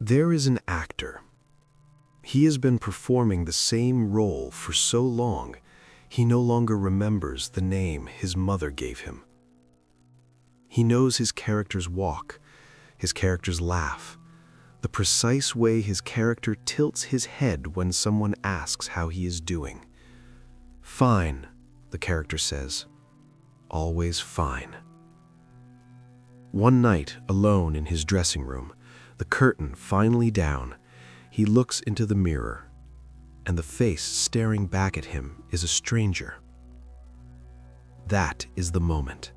There is an actor. He has been performing the same role for so long, he no longer remembers the name his mother gave him. He knows his character's walk, his character's laugh, the precise way his character tilts his head when someone asks how he is doing. "Fine," the character says. Always fine. One night, alone in his dressing room, the curtain finally down, he looks into the mirror, and the face staring back at him is a stranger. That is the moment.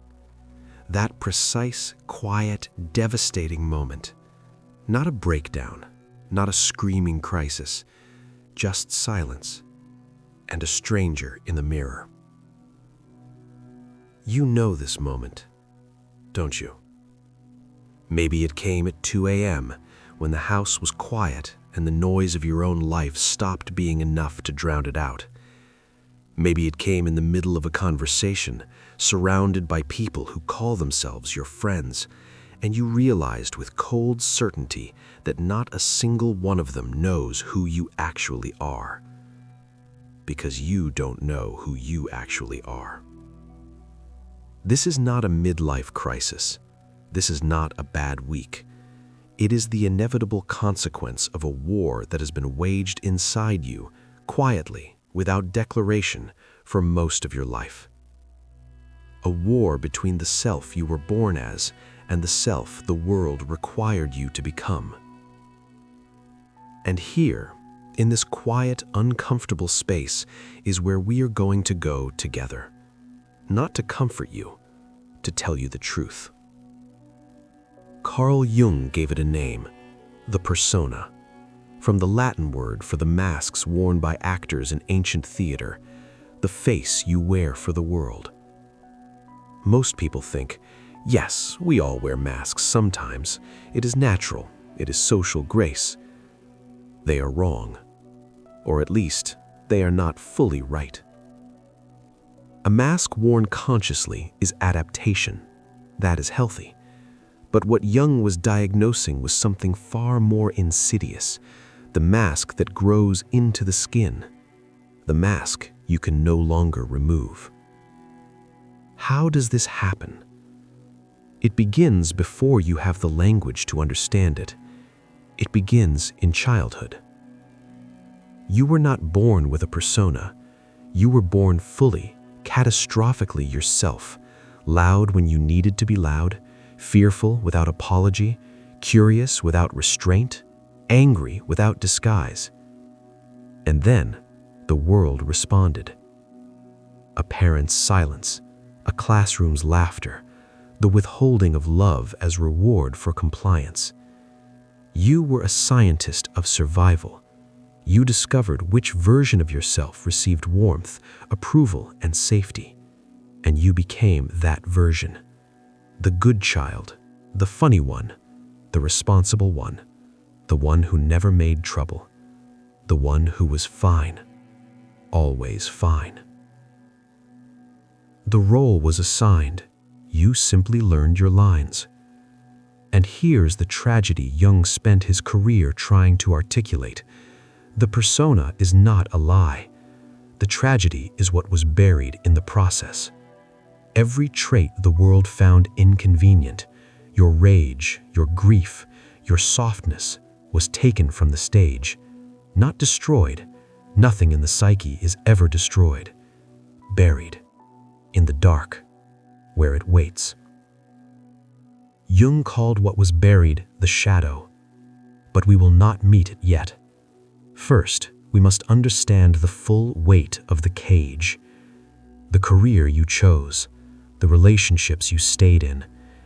That precise, quiet, devastating moment. Not a breakdown, not a screaming crisis, just silence, and a stranger in the mirror. You know this moment, don't you? Maybe it came at 2 a.m. when the house was quiet and the noise of your own life stopped being enough to drown it out. Maybe it came in the middle of a conversation, surrounded by people who call themselves your friends, and you realized with cold certainty that not a single one of them knows who you actually are. Because you don't know who you actually are. This is not a midlife crisis. This is not a bad week. It is the inevitable consequence of a war that has been waged inside you, quietly, without declaration, for most of your life. A war between the self you were born as and the self the world required you to become. And here, in this quiet, uncomfortable space, is where we are going to go together. Not to comfort you, to tell you the truth. Carl Jung gave it a name, the persona, from the Latin word for the masks worn by actors in ancient theater, the face you wear for the world. Most people think, yes, we all wear masks sometimes. It is natural. It is social grace. They are wrong. Or at least, they are not fully right. A mask worn consciously is adaptation. That is healthy. But what Jung was diagnosing was something far more insidious, the mask that grows into the skin, the mask you can no longer remove. How does this happen? It begins before you have the language to understand it. It begins in childhood. You were not born with a persona. You were born fully, catastrophically yourself, loud when you needed to be loud, fearful without apology, curious without restraint, angry without disguise. And then the world responded. A parent's silence, a classroom's laughter, the withholding of love as reward for compliance. You were a scientist of survival. You discovered which version of yourself received warmth, approval, and safety, and you became that version. The good child, the funny one, the responsible one, the one who never made trouble, the one who was fine, always fine. The role was assigned. You simply learned your lines. And here's the tragedy Jung spent his career trying to articulate. The persona is not a lie. The tragedy is what was buried in the process. Every trait the world found inconvenient, your rage, your grief, your softness, was taken from the stage, not destroyed. Nothing in the psyche is ever destroyed. Buried, in the dark, where it waits. Jung called what was buried the shadow, but we will not meet it yet. First, we must understand the full weight of the cage, the career you chose, the relationships you stayed in,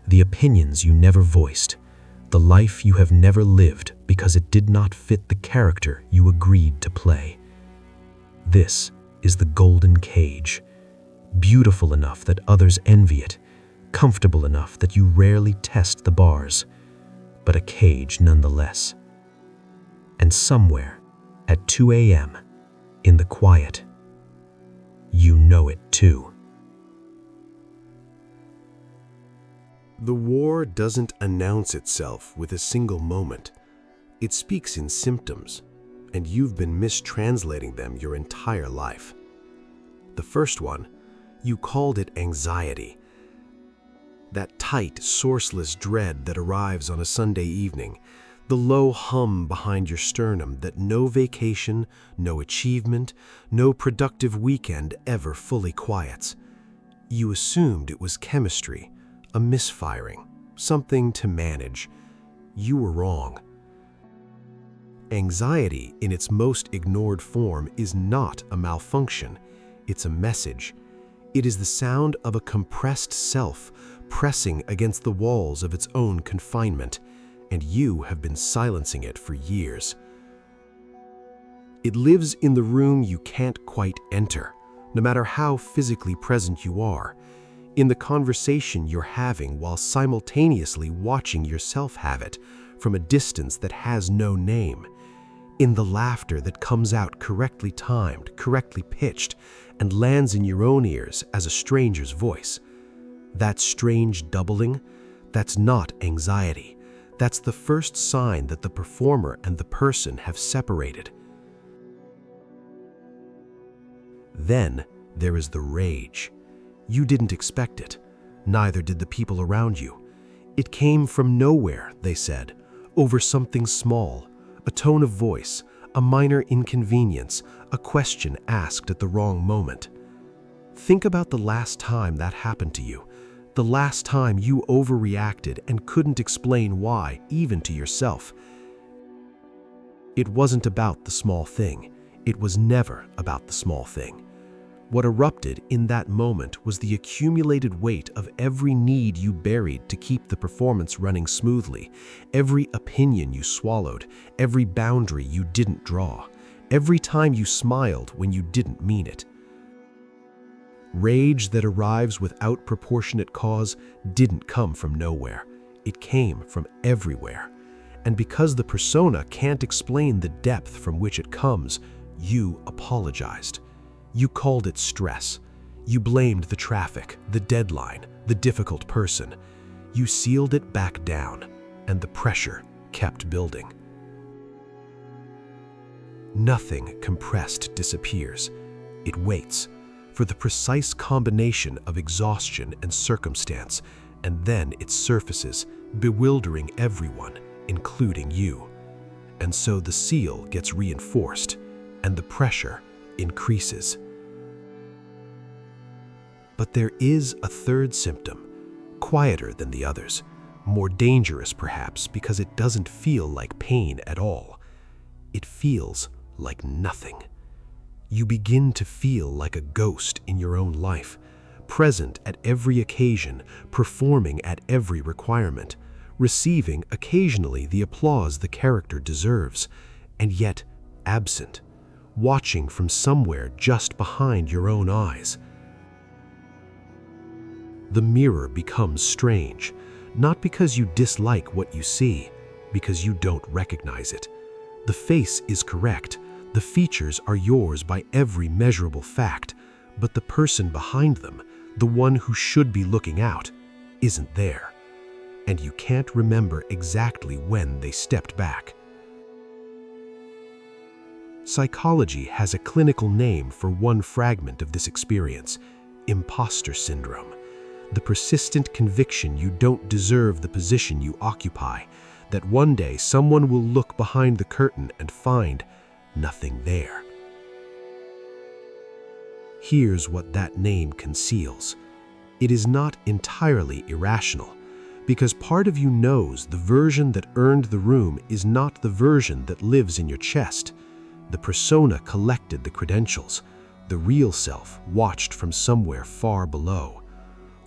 the opinions you never voiced, the life you have never lived because it did not fit the character you agreed to play. This is the golden cage, beautiful enough that others envy it, comfortable enough that you rarely test the bars, but a cage nonetheless. And somewhere, at 2 a.m., in the quiet, you know it too. The war doesn't announce itself with a single moment. It speaks in symptoms, and you've been mistranslating them your entire life. The first one, you called it anxiety. That tight, sourceless dread that arrives on a Sunday evening, the low hum behind your sternum that no vacation, no achievement, no productive weekend ever fully quiets. You assumed it was chemistry, a misfiring, something to manage. You were wrong. Anxiety, in its most ignored form, is not a malfunction. It's a message. It is the sound of a compressed self pressing against the walls of its own confinement, and you have been silencing it for years. It lives in the room you can't quite enter, no matter how physically present you are, in the conversation you're having while simultaneously watching yourself have it from a distance that has no name, in the laughter that comes out correctly timed, correctly pitched, and lands in your own ears as a stranger's voice. That strange doubling, that's not anxiety. That's the first sign that the performer and the person have separated. Then there is the rage. You didn't expect it. Neither did the people around you. It came from nowhere, they said, over something small, a tone of voice, a minor inconvenience, a question asked at the wrong moment. Think about the last time that happened to you, the last time you overreacted and couldn't explain why, even to yourself. It wasn't about the small thing. It was never about the small thing. What erupted in that moment was the accumulated weight of every need you buried to keep the performance running smoothly, every opinion you swallowed, every boundary you didn't draw, every time you smiled when you didn't mean it. Rage that arrives without proportionate cause didn't come from nowhere. It came from everywhere. And because the persona can't explain the depth from which it comes, you apologized. You called it stress. You blamed the traffic, the deadline, the difficult person. You sealed it back down, and the pressure kept building. Nothing compressed disappears. It waits for the precise combination of exhaustion and circumstance, and then it surfaces, bewildering everyone, including you. And so the seal gets reinforced, and the pressure increases. But there is a third symptom, quieter than the others, more dangerous perhaps because it doesn't feel like pain at all. It feels like nothing. You begin to feel like a ghost in your own life, present at every occasion, performing at every requirement, receiving occasionally the applause the character deserves, and yet absent, watching from somewhere just behind your own eyes. The mirror becomes strange, not because you dislike what you see, because you don't recognize it. The face is correct. The features are yours by every measurable fact, but the person behind them, the one who should be looking out, isn't there. And you can't remember exactly when they stepped back. Psychology has a clinical name for one fragment of this experience: imposter syndrome. The persistent conviction you don't deserve the position you occupy, that one day someone will look behind the curtain and find nothing there. Here's what that name conceals. It is not entirely irrational, because part of you knows the version that earned the room is not the version that lives in your chest. The persona collected the credentials. The real self watched from somewhere far below,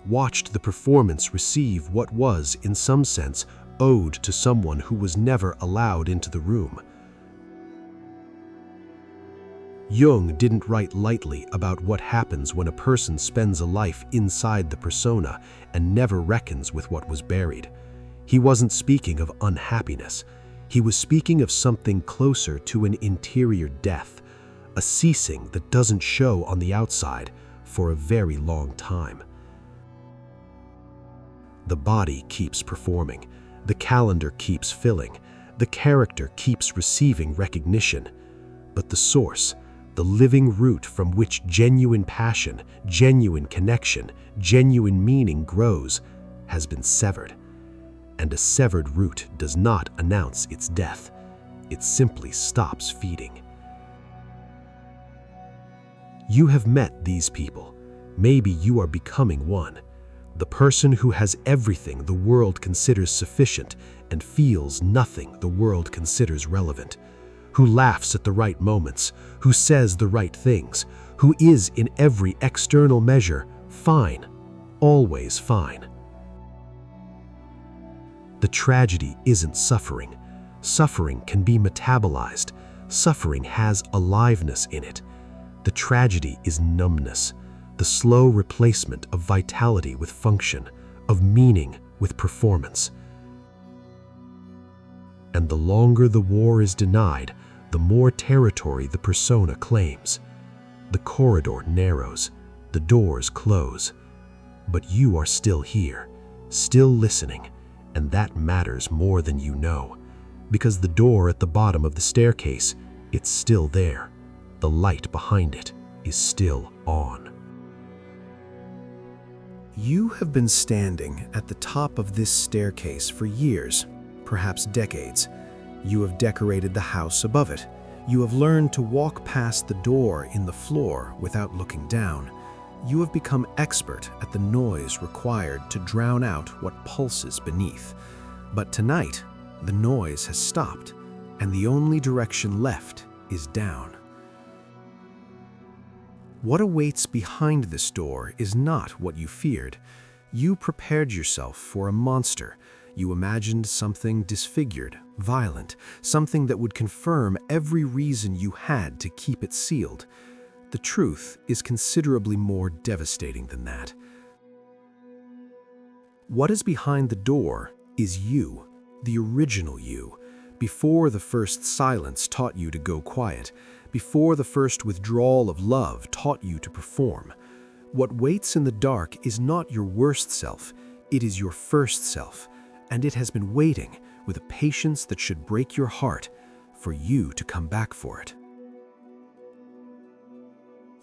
watched the performance receive what was, in some sense, owed to someone who was never allowed into the room. Jung didn't write lightly about what happens when a person spends a life inside the persona and never reckons with what was buried. He wasn't speaking of unhappiness. He was speaking of something closer to an interior death, a ceasing that doesn't show on the outside for a very long time. The body keeps performing. The calendar keeps filling. The character keeps receiving recognition, but the source, the living root from which genuine passion, genuine connection, genuine meaning grows, has been severed. And a severed root does not announce its death. It simply stops feeding. You have met these people. Maybe you are becoming one. The person who has everything the world considers sufficient and feels nothing the world considers relevant. Who laughs at the right moments, who says the right things, who is in every external measure fine, always fine. The tragedy isn't suffering. Suffering can be metabolized. Suffering has aliveness in it. The tragedy is numbness, the slow replacement of vitality with function, of meaning with performance. And the longer the war is denied, the more territory the persona claims. The corridor narrows, the doors close. But you are still here, still listening, and that matters more than you know. Because the door at the bottom of the staircase, it's still there. The light behind it is still on. You have been standing at the top of this staircase for years, perhaps decades. You have decorated the house above it. You have learned to walk past the door in the floor without looking down. You have become expert at the noise required to drown out what pulses beneath. But tonight, the noise has stopped, and the only direction left is down. What awaits behind this door is not what you feared. You prepared yourself for a monster. You imagined something disfigured, violent, something that would confirm every reason you had to keep it sealed. The truth is considerably more devastating than that. What is behind the door is you, the original you, before the first silence taught you to go quiet, before the first withdrawal of love taught you to perform. What waits in the dark is not your worst self, it is your first self, and it has been waiting with a patience that should break your heart for you to come back for it.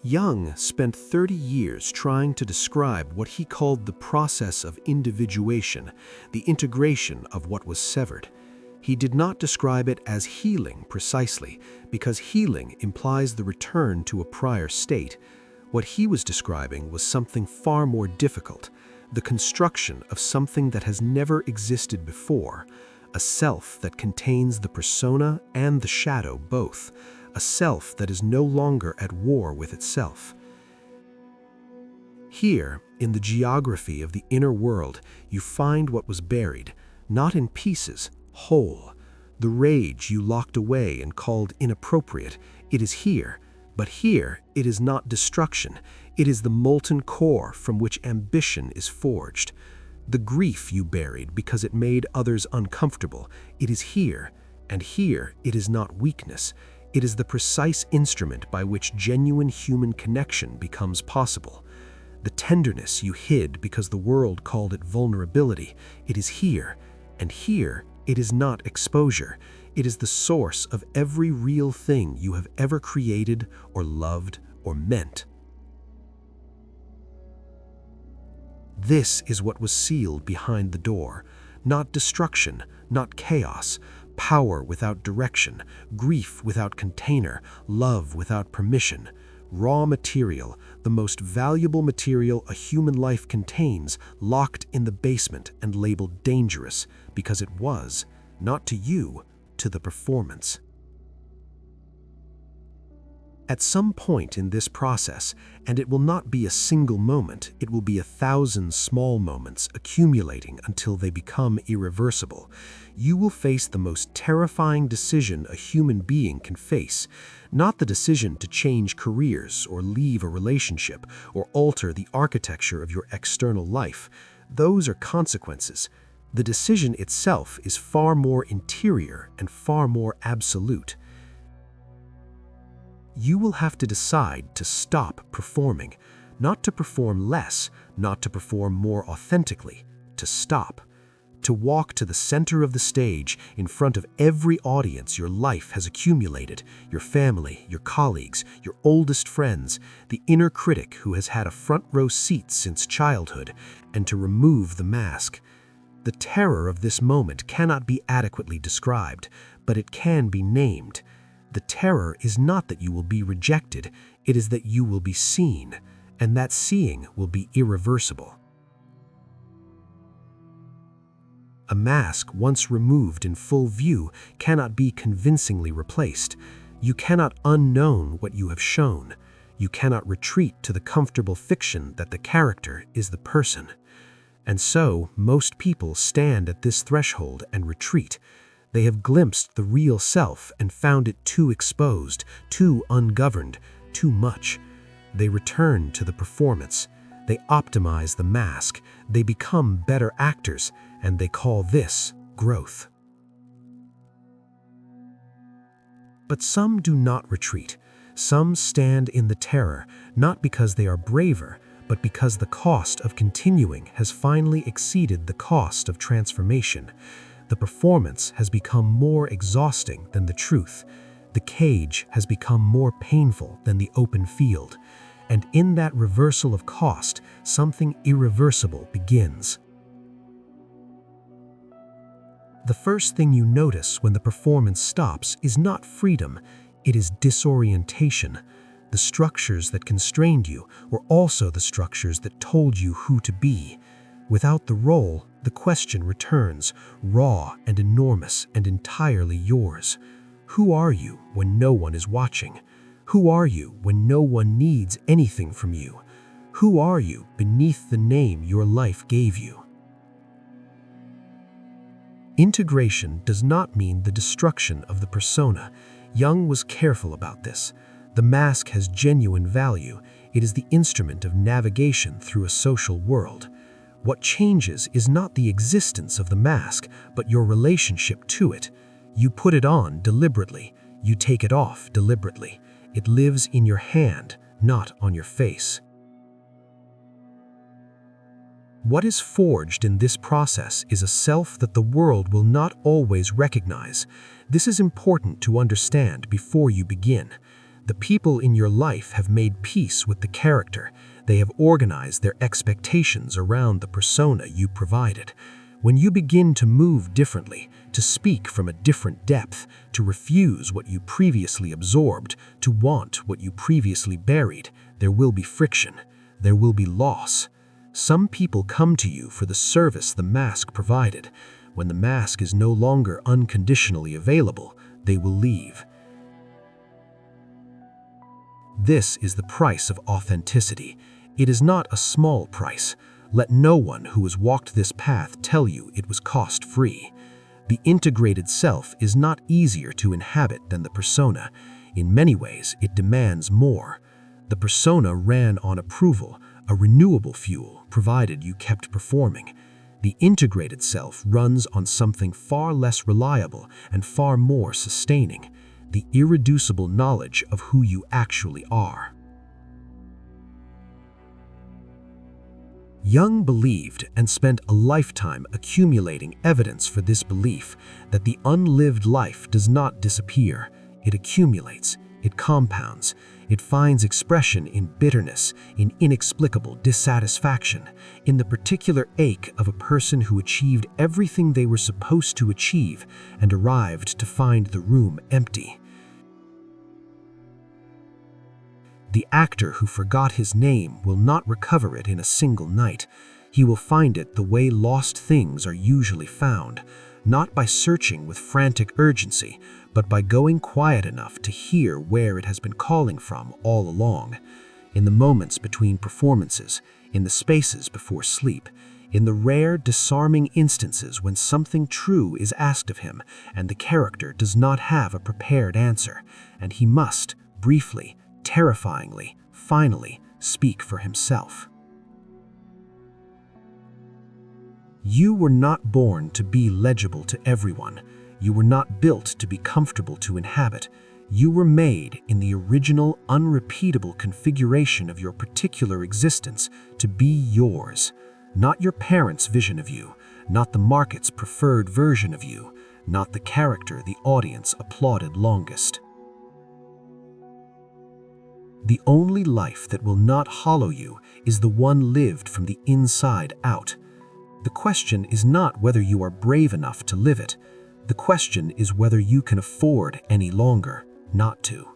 Jung spent 30 years trying to describe what he called the process of individuation, the integration of what was severed. He did not describe it as healing precisely, because healing implies the return to a prior state. What he was describing was something far more difficult, the construction of something that has never existed before, a self that contains the persona and the shadow both, a self that is no longer at war with itself. Here, in the geography of the inner world, you find what was buried, not in pieces, whole. The rage you locked away and called inappropriate, it is here, but here it is not destruction, it is the molten core from which ambition is forged. The grief you buried because it made others uncomfortable, it is here, and here it is not weakness, it is the precise instrument by which genuine human connection becomes possible. The tenderness you hid because the world called it vulnerability, it is here, and here it is not exposure. It is the source of every real thing you have ever created or loved or meant. This is what was sealed behind the door. Not destruction, not chaos, power without direction, grief without container, love without permission. Raw material, the most valuable material a human life contains, locked in the basement and labeled dangerous because it was, not to you, to the performance. At some point in this process, and it will not be a single moment, it will be 1,000 small moments accumulating until they become irreversible, you will face the most terrifying decision a human being can face. Not the decision to change careers or leave a relationship or alter the architecture of your external life. Those are consequences. The decision itself is far more interior and far more absolute. You will have to decide to stop performing, not to perform less, not to perform more authentically, to stop, to walk to the center of the stage in front of every audience your life has accumulated, your family, your colleagues, your oldest friends, the inner critic who has had a front row seat since childhood, and to remove the mask. The terror of this moment cannot be adequately described, but it can be named. The terror is not that you will be rejected, it is that you will be seen, and that seeing will be irreversible. A mask once removed in full view cannot be convincingly replaced. You cannot unknown what you have shown. You cannot retreat to the comfortable fiction that the character is the person. And so, most people stand at this threshold and retreat. They have glimpsed the real self and found it too exposed, too ungoverned, too much. They return to the performance. They optimize the mask. They become better actors, and they call this growth. But some do not retreat. Some stand in the terror, not because they are braver, but because the cost of continuing has finally exceeded the cost of transformation. The performance has become more exhausting than the truth. The cage has become more painful than the open field. And in that reversal of cost, something irreversible begins. The first thing you notice when the performance stops is not freedom, it is disorientation. The structures that constrained you were also the structures that told you who to be. Without the role, the question returns, raw and enormous and entirely yours. Who are you when no one is watching? Who are you when no one needs anything from you? Who are you beneath the name your life gave you? Integration does not mean the destruction of the persona. Jung was careful about this. The mask has genuine value. It is the instrument of navigation through a social world. What changes is not the existence of the mask, but your relationship to it. You put it on deliberately. You take it off deliberately. It lives in your hand, not on your face. What is forged in this process is a self that the world will not always recognize. This is important to understand before you begin. The people in your life have made peace with the character. They have organized their expectations around the persona you provided. When you begin to move differently, to speak from a different depth, to refuse what you previously absorbed, to want what you previously buried, there will be friction. There will be loss. Some people come to you for the service the mask provided. When the mask is no longer unconditionally available, they will leave. This is the price of authenticity. It is not a small price. Let no one who has walked this path tell you it was cost-free. The integrated self is not easier to inhabit than the persona. In many ways, it demands more. The persona ran on approval, a renewable fuel, provided you kept performing. The integrated self runs on something far less reliable and far more sustaining, the irreducible knowledge of who you actually are. Jung believed and spent a lifetime accumulating evidence for this belief that the unlived life does not disappear. It accumulates, it compounds, it finds expression in bitterness, in inexplicable dissatisfaction, in the particular ache of a person who achieved everything they were supposed to achieve and arrived to find the room empty. The actor who forgot his name will not recover it in a single night. He will find it the way lost things are usually found, not by searching with frantic urgency, but by going quiet enough to hear where it has been calling from all along. In the moments between performances, in the spaces before sleep, in the rare, disarming instances when something true is asked of him and the character does not have a prepared answer, and he must, briefly, terrifyingly, finally, speak for himself. You were not born to be legible to everyone. You were not built to be comfortable to inhabit. You were made in the original, unrepeatable configuration of your particular existence to be yours, not your parents' vision of you, not the market's preferred version of you, not the character the audience applauded longest. The only life that will not hollow you is the one lived from the inside out. The question is not whether you are brave enough to live it. The question is whether you can afford any longer not to.